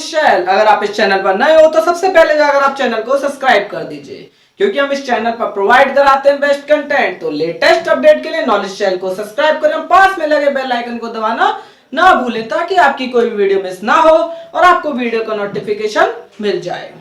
शैल। अगर आप इस चैनल पर नए हो तो सबसे पहले जाकर आप चैनल को सब्सक्राइब कर दीजिए, क्योंकि हम इस चैनल पर प्रोवाइड कराते हैं बेस्ट कंटेंट। तो लेटेस्ट अपडेट के लिए नॉलेज शैल को सब्सक्राइब करें, पास में लगे बेल आइकन को दबाना ना भूलें, ताकि आपकी कोई भी वीडियो मिस ना हो और आपको वीडियो का नोटिफिकेशन मिल जाए।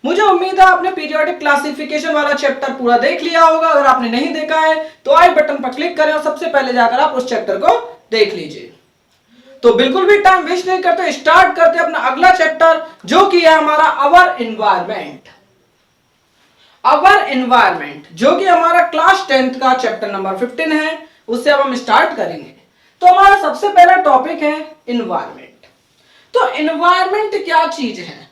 मुझे उम्मीद है आपने पीरियोडिक क्लासिफिकेशन वाला चैप्टर पूरा देख लिया होगा। अगर आपने नहीं देखा है तो आई बटन पर क्लिक करें और सबसे पहले जाकर आप उस चैप्टर को देख लीजिए। तो बिल्कुल भी टाइम वेस्ट नहीं करते, स्टार्ट करते अपना अगला चैप्टर, जो कि है हमारा अवर एनवायरमेंट। अवर एनवायरमेंट जो कि हमारा क्लास 10th का चैप्टर नंबर 15 है, उससे अब हम स्टार्ट करेंगे। तो हमारा सबसे पहला टॉपिक है एनवायरमेंट। तो एनवायरमेंट क्या चीज है?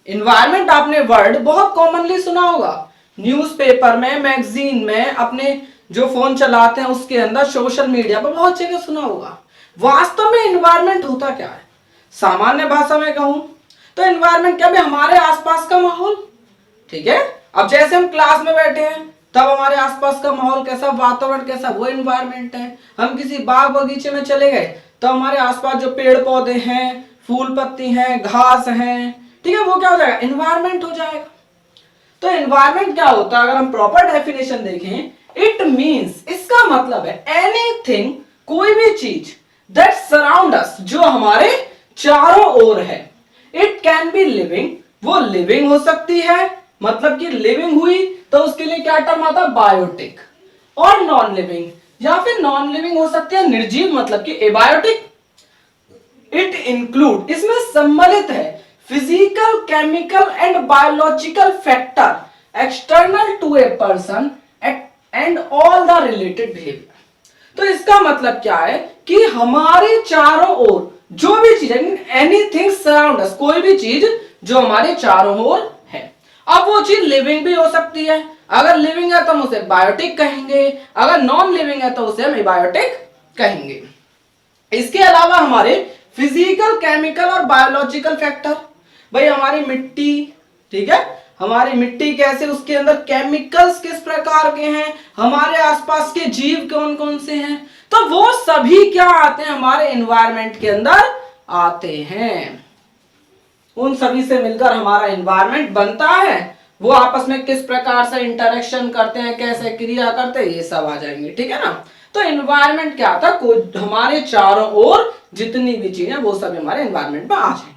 एनवायरमेंट आपने वर्ड बहुत कॉमनली सुना होगा, न्यूज़पेपर में, मैगजीन में, अपने जो फोन चलाते हैं उसके अंदर, सोशल मीडिया पर बहुत जगह सुना होगा। वास्तव में एनवायरमेंट होता क्या है? सामान्य भाषा में कहूं तो एनवायरमेंट क्या है? हमारे आसपास का माहौल। ठीक है, अब जैसे हम क्लास में बैठे हैं तब हमारे आसपास का माहौल कैसा, वातावरण कैसा, वो एनवायरमेंट है। हम किसी बाग बगीचे में चले गए तो हमारे आसपास जो पेड़ पौधे हैं, फूल पत्ती हैं, घास हैं, ठीक है, वो क्या हो जाएगा? एनवायरमेंट हो जाएगा। तो एनवायरमेंट क्या होता है? अगर हम प्रॉपर डेफिनेशन देखें, इट मींस, इसका मतलब है एनीथिंग, कोई भी चीज दैट सराउंड अस, जो हमारे चारों ओर है। इट कैन बी लिविंग, वो लिविंग हो सकती है, मतलब कि लिविंग हुई तो उसके लिए क्या टर्म आता है? बायोटिक। और नॉन लिविंग, या फिर नॉन लिविंग हो सकती है निर्जीव, मतलब कि एबायोटिक। इट इंक्लूड, इसमें सम्मिलित है physical, chemical and biological factor external to a person and all the related behaviour. तो इसका मतलब क्या है कि हमारे चारों ओर जो भी चीज है, एनीथिंग सराउंड अस, कोई भी चीज जो हमारे चारों ओर है। अब वो चीज लिविंग भी हो सकती है। अगर लिविंग है तो हम उसे बायोटिक कहेंगे, अगर नॉन लिविंग है तो उसे हम एबायोटिक कहेंगे। इसके अलावा हमारे फिजिकल, केमिकल और बायोलॉजिकल फैक्टर, भाई हमारी मिट्टी, ठीक है, हमारी मिट्टी कैसे, उसके अंदर केमिकल्स किस प्रकार के हैं, हमारे आसपास के जीव कौन कौन से हैं, तो वो सभी क्या आते हैं? हमारे एनवायरमेंट के अंदर आते हैं। उन सभी से मिलकर हमारा एनवायरमेंट बनता है। वो आपस में किस प्रकार से इंटरेक्शन करते हैं, कैसे क्रिया करते हैं, ये सब आ जाएंगे। ठीक है ना? तो एनवायरमेंट क्या आता है? कोई हमारे चारों ओर जितनी भी चीजें वो सब हमारे एनवायरमेंट में आ जाएंगे।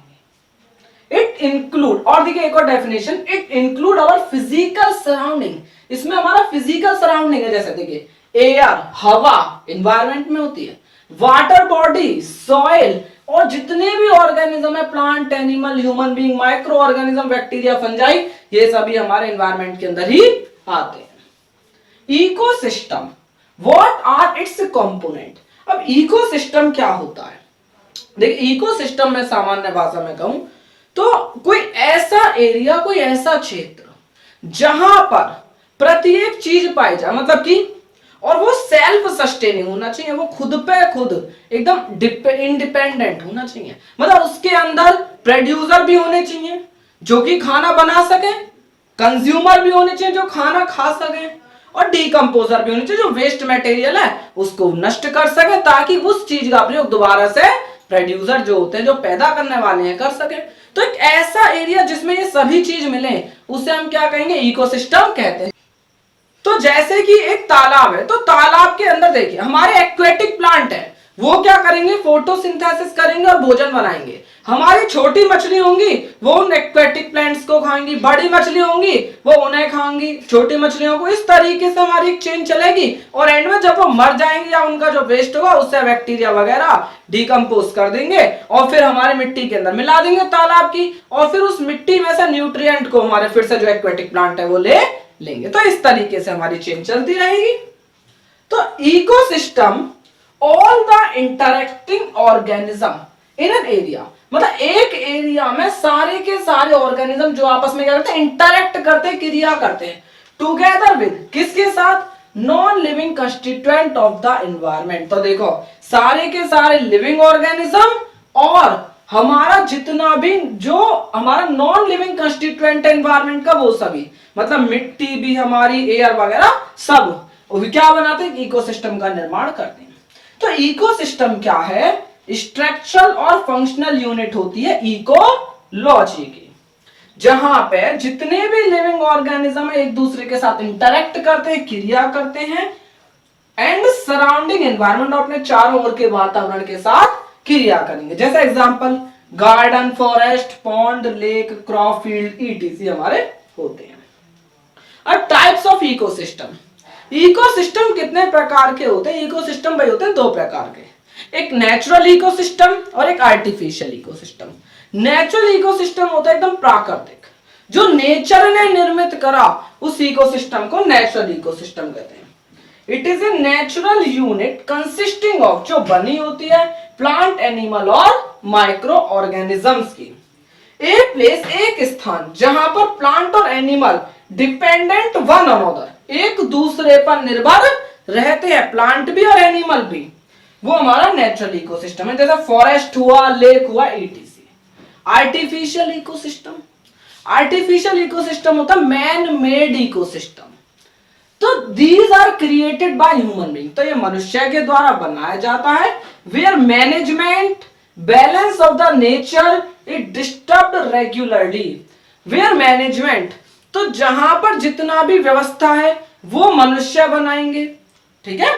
इट इंक्लूड, और देखिए एक और definition, it include our physical surrounding. इसमें हमारा फिजिकल सराउंडिंग है, जैसे देखिए एयर, हवा एनवायरमेंट में होती है, वाटर बॉडी, सॉइल, और जितने भी ऑर्गेनिज्म है, plant, animal, human being, micro organism, bacteria, fungi, ये सभी हमारे एनवायरमेंट के अंदर ही आते हैं। Ecosystem, what are its component? अब इकोसिस्टम क्या होता है? देखिए इकोसिस्टम में सामान्य भाषा में कहूं तो कोई ऐसा एरिया, कोई ऐसा क्षेत्र जहां पर प्रत्येक चीज पाई जाए, मतलब कि, और वो सेल्फ सस्टेनिंग होना चाहिए, वो खुद पे खुद एकदम इंडिपेंडेंट होना चाहिए। मतलब उसके अंदर प्रोड्यूसर भी होने चाहिए जो कि खाना बना सके, कंज्यूमर भी होने चाहिए जो खाना खा सके, और डीकंपोजर भी होने चाहिए जो वेस्ट मटेरियल है उसको नष्ट कर सके, ताकि उस चीज का प्रयोग दोबारा से प्रोड्यूसर जो होते हैं, जो पैदा करने वाले हैं, कर सके। तो एक ऐसा एरिया जिसमें ये सभी चीज मिले, उसे हम क्या कहेंगे? इकोसिस्टम कहते हैं। तो जैसे कि एक तालाब है, तो तालाब के अंदर देखिए हमारे एक्वेटिक प्लांट है, वो क्या करेंगे? फोटोसिंथेसिस करेंगे और भोजन बनाएंगे। हमारी छोटी मछली होंगी, वो उन एक्वेटिक प्लांट्स को खाएंगी, बड़ी मछली होंगी वो उन्हें खाएंगी, छोटी मछलियों को। इस तरीके से हमारी एक चेन चलेगी, और एंड में जब वो मर जाएंगे या उनका जो वेस्ट होगा उससे बैक्टीरिया वगैरह डिकम्पोज कर देंगे, और फिर हमारे मिट्टी के अंदर मिला देंगे तालाब की, और फिर उस मिट्टी में से न्यूट्रिएंट को हमारे फिर से जो एक्वेटिक प्लांट है वो ले लेंगे। तो इस तरीके से हमारी चेन चलती रहेगी। तो ecosystem, all the interacting organism in an area, मतलब एक एरिया में सारे के सारे ऑर्गेनिज्म जो आपस में क्या करते हैं? इंटरेक्ट करते हैं, क्रिया करते हैं, टुगेदर विद, किसके साथ? Non living constituent of the environment. तो देखो सारे के सारे लिविंग ऑर्गेनिज्म और हमारा जितना भी जो हमारा नॉन लिविंग कंस्टिट्यूएंट है एनवायरमेंट का, वो सभी, मतलब मिट्टी भी हमारी, एयर वगैरह सब, वो क्या बनाते हैं? इकोसिस्टम का निर्माण करते हैं। तो इकोसिस्टम क्या है? स्ट्रक्चरल और फंक्शनल यूनिट होती है इको लॉजी की, जहां पे जितने भी लिविंग ऑर्गेनिज्म है एक दूसरे के साथ इंटरेक्ट करते हैं, क्रिया करते हैं, एंड सराउंडिंग एनवायरमेंट, अपने चारों ओर के वातावरण के साथ क्रिया करेंगे। जैसे example garden, forest, pond, lake, crop field, etc हमारे होते हैं। अब टाइप्स ऑफ इकोसिस्टम। इकोसिस्टम कितने प्रकार के होते हैं? इकोसिस्टम भाई होते हैं दो प्रकार के, एक नेचुरल इकोसिस्टम और एक आर्टिफिशियल इकोसिस्टम। नेचुरल इकोसिस्टम होता है एकदम प्राकृतिक, जो नेचर ने निर्मित करा, उस इकोसिस्टम को नेचुरल इकोसिस्टम कहते हैं। It is a natural unit consisting of, जो बनी होती है प्लांट, एनिमल और माइक्रो ऑर्गेनिजम्स की। एक प्लेस, एक स्थान जहां पर प्लांट और एनिमल डिपेंडेंट वन अनदर, एक दूसरे पर निर्भर रहते हैं, प्लांट भी और एनिमल भी, वो हमारा नेचुरल इकोसिस्टम है। जैसे फॉरेस्ट हुआ, लेक हुआ, ETC. Artificial ecosystem, artificial ecosystem होता है मैन मेड इकोसिस्टम। तो these are created by human being, तो ये मनुष्य के द्वारा बनाया जाता है। Where management balance of the nature it disturbed regularly. Where management, तो जहां पर जितना भी व्यवस्था है वो मनुष्य बनाएंगे, ठीक है,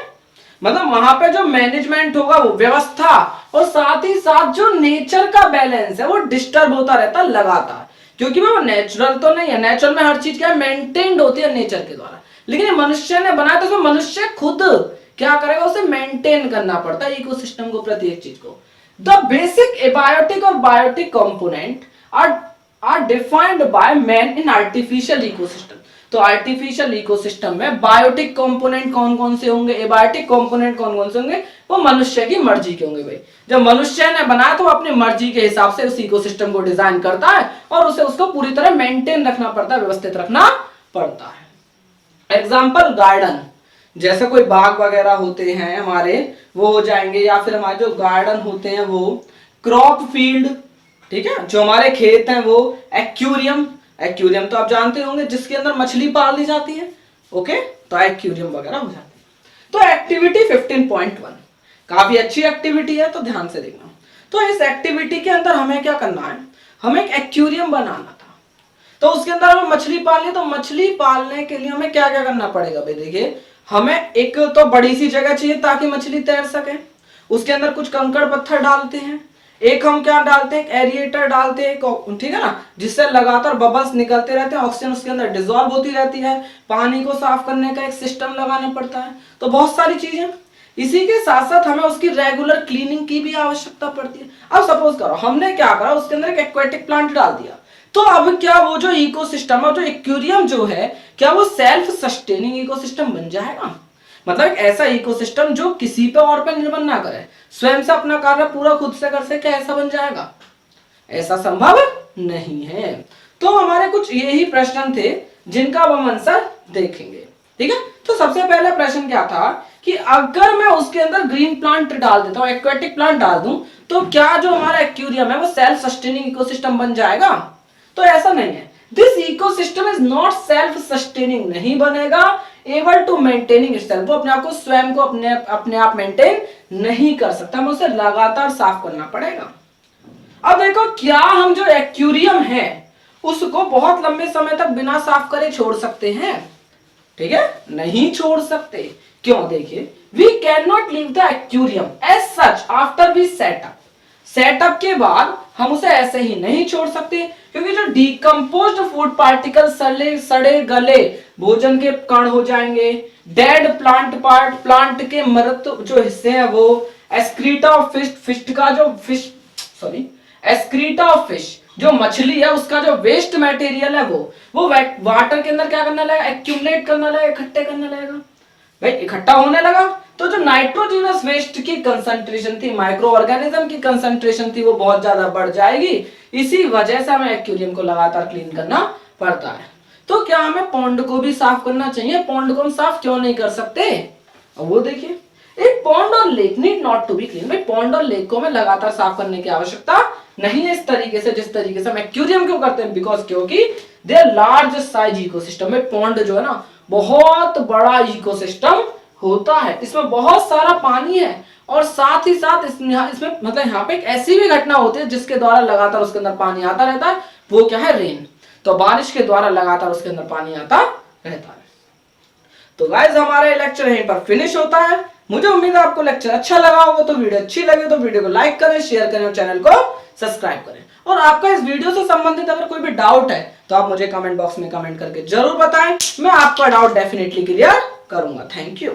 मतलब वहां पे जो मैनेजमेंट होगा वो व्यवस्था, और साथ ही साथ जो नेचर का बैलेंस है वो डिस्टर्ब होता रहता है लगातार, क्योंकि वो नेचुरल तो नहीं है। नेचुरल में हर चीज क्या है, मेंटेन्ड होती है नेचर के द्वारा, लेकिन ये मनुष्य ने बनाया तो उसमें मनुष्य खुद क्या करेगा, उसे मेंटेन करना पड़ता है इकोसिस्टम को, प्रत्येक चीज को। द बेसिक एबायोटिक और biotic component are defined by man in artificial ecosystem. तो आर्टिफिशियल इकोसिस्टम में बायोटिक कंपोनेंट कौन कौन से होंगे, एबायोटिक कंपोनेंट कौन कौन से होंगे, वो मनुष्य की मर्जी के होंगे भाई। जब मनुष्य ने बनाया तो वो अपनी मर्जी के हिसाब से उस इकोसिस्टम को डिजाइन करता है और उसे उसको पूरी तरह मेंटेन रखना पड़ता है, व्यवस्थित रखना पड़ता है। एग्जाम्पल गार्डन, जैसे कोई बाग वगैरह होते हैं हमारे, वो हो जाएंगे, या फिर हमारे जो गार्डन होते हैं वो, क्रॉप फील्ड, ठीक है, जो हमारे खेत हैं वो, एक्वेरियम, एक्वेरियम तो आप जानते होंगे जिसके अंदर मछली पाली जाती है, ओके, तो एक्वेरियम वगैरह हो जाते हैं। तो एक्टिविटी 15.1 काफी अच्छी एक्टिविटी है, तो ध्यान से देखना। तो इस एक्टिविटी के अंदर हमें क्या करना है, हमें एक एक्वेरियम बनाना था, तो उसके अंदर हमें मछली पालनी है। तो मछली पालने के लिए हमें क्या क्या करना पड़ेगा भाई, देखिए, हमें एक तो बड़ी सी जगह चाहिए ताकि मछली तैर सके, उसके अंदर कुछ कंकड़ पत्थर डालते हैं, एक हम क्या डालते हैं, एरिएटर डालते हैं, ठीक है ना, जिससे लगातार बबल्स निकलते रहते हैं, ऑक्सीजन उसके अंदर डिसॉल्व होती रहती है, पानी को साफ करने का एक सिस्टम लगाना पड़ता है, तो बहुत सारी चीजें। इसी के साथ साथ हमें उसकी रेगुलर क्लीनिंग की भी आवश्यकता पड़ती है। अब सपोज करो हमने क्या करा, उसके अंदर एक एक्वेटिक प्लांट डाल दिया, तो अब क्या वो जो इकोसिस्टम है, जो एक्वेरियम जो है, क्या वो सेल्फ सस्टेनिंग इकोसिस्टम बन जाएगा? मतलब एक ऐसा इकोसिस्टम जो किसी पे और पे निर्भर ना करे, स्वयं से अपना कार्य पूरा खुद से कर सके, ऐसा बन जाएगा? ऐसा संभव नहीं है। तो हमारे कुछ यही प्रश्न थे जिनका हम आंसर देखेंगे, ठीक है। तो सबसे पहला प्रश्न क्या था कि अगर मैं उसके अंदर ग्रीन प्लांट डाल देता हूं, एक्वेटिक प्लांट डाल दूं, तो क्या जो हमारा एक्वेरियम है वो सेल्फ सस्टेनिंग इकोसिस्टम बन जाएगा? तो ऐसा नहीं है। This ecosystem is not self sustaining, नहीं बनेगा, एबल टू मेंटेनिंग इटसेल्फ, वो अपने आप को स्वयं को अपने आप मेंटेन नहीं कर सकता, हमें उसे लगातार साफ करना पड़ेगा। अब देखो, क्या हम जो एक्वेरियम है उसको बहुत लंबे समय तक बिना साफ करे छोड़ सकते हैं? ठीक है, नहीं छोड़ सकते। क्यों? देखिए, we can not leave the aquarium as such after we setup. Setup के बाद हम उसे ऐसे ही नहीं छोड़ सकते, क्योंकि जो डिकम्पोज्ड फूड पार्टिकल सड़े गले भोजन के कण हो जाएंगे, डेड प्लांट पार्ट, प्लांट के मृत जो हिस्से हैं वो, एक्सक्रीटा ऑफ फिश का जो एक्सक्रीटा ऑफ फिश जो मछली है उसका जो वेस्ट मटेरियल है वो वाटर के अंदर क्या करने लगेगा, एक्यूमुलेट करने लगेगा, इकट्ठे करने लगेगा। भाई इकट्ठा होने लगा तो जो नाइट्रोजनस वेस्ट की कंसंट्रेशन थी, माइक्रो ऑर्गेनिज्म की कंसंट्रेशन थी, वो बहुत ज्यादा बढ़ जाएगी। इसी वजह से हमें एक्वेरियम को लगातार क्लीन करना पड़ता है। तो क्या हमें पॉन्ड को भी साफ करना चाहिए? पॉन्ड को हम साफ क्यों नहीं कर सकते? अब वो देखिए, एक पॉन्ड और lake need not to be clean. भाई पॉन्ड और लेक को हमें लगातार साफ करने की आवश्यकता नहीं है इस तरीके से जिस तरीके से हम एक्वेरियम क्यों करते हैं, बिकॉज क्योंकि they are large size ecosystem में। पॉन्ड जो है ना बहुत बड़ा इकोसिस्टम होता है, इसमें बहुत सारा पानी है और साथ ही साथ इसमें मतलब यहाँ पे एक ऐसी भी घटना होती है जिसके द्वारा लगातार उसके अंदर पानी आता रहता है, वो क्या है, रेन। तो बारिश के द्वारा लगातार उसके अंदर पानी आता रहता है। तो गाइस हमारा ये लेक्चर यहीं पर फिनिश होता है। मुझे उम्मीद है आपको लेक्चर अच्छा लगा होगा। तो वीडियो अच्छी लगी तो वीडियो को लाइक करें, शेयर करें और चैनल को सब्सक्राइब करें। और आपका इस वीडियो से संबंधित अगर कोई भी डाउट है तो आप मुझे कमेंट बॉक्स में कमेंट करके जरूर बताएं, मैं आपका डाउट डेफिनेटली क्लियर करूंगा। Thank you.